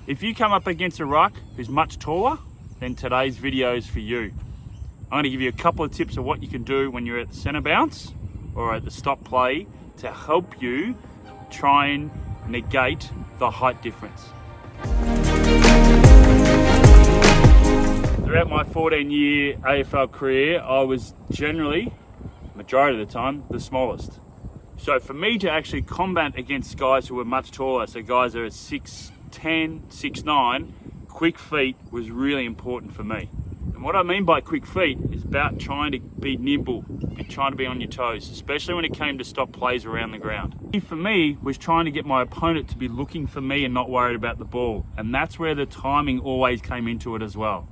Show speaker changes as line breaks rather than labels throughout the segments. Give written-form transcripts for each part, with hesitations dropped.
If you come up against a ruck who's much taller, then today's video is for you. I'm going to give you a couple of tips of what you can do when you're at the centre bounce or at the stop play to help you try and negate the height difference. Throughout my 14-year AFL career, I was generally, majority of the time, the smallest. So for me to actually combat against guys who were much taller, so guys that are 6'10", 6'9", quick feet was really important for me. And what I mean by quick feet is about trying to be nimble and trying to be on your toes, especially when it came to stop plays around the ground. Key for me was trying to get my opponent to be looking for me and not worried about the ball. And that's where the timing always came into it as well.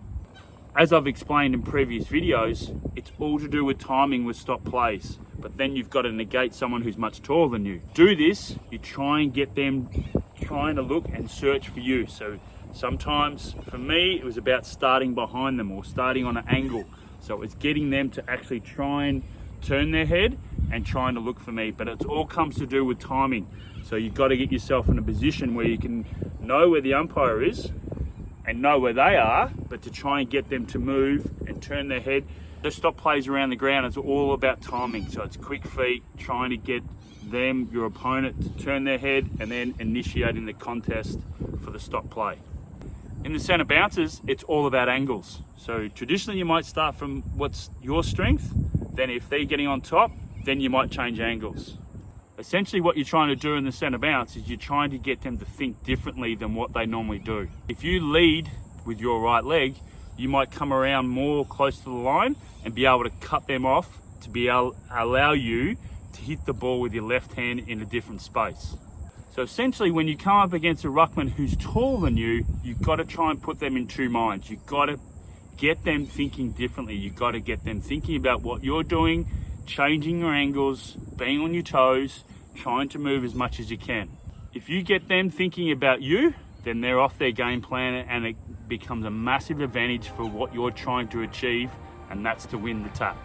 As I've explained in previous videos, it's all to do with timing with stop plays, but then you've got to negate someone who's much taller than you. Do this, you try and get them trying to look and search for you. So sometimes for me, it was about starting behind them or starting on an angle. So it was getting them to actually try and turn their head and trying to look for me, but it all comes to do with timing. So you've got to get yourself in a position where you can know where the umpire is and know where they are, but to try and get them to move and turn their head. The stop plays around the ground is all about timing. So it's quick feet, trying to get them, your opponent, to turn their head and then initiating the contest for the stop play. In the centre bounces, it's all about angles. So traditionally you might start from what's your strength, then if they're getting on top, then you might change angles. Essentially what you're trying to do in the centre bounce is you're trying to get them to think differently than what they normally do. If you lead with your right leg, you might come around more close to the line and be able to cut them off to be able allow you to hit the ball with your left hand in a different space. So essentially when you come up against a ruckman who's taller than you, you've got to try and put them in two minds. You've got to get them thinking differently. You've got to get them thinking about what you're doing, changing your angles, being on your toes, trying to move as much as you can. If you get them thinking about you, then they're off their game plan and it becomes a massive advantage for what you're trying to achieve, and that's to win the tap.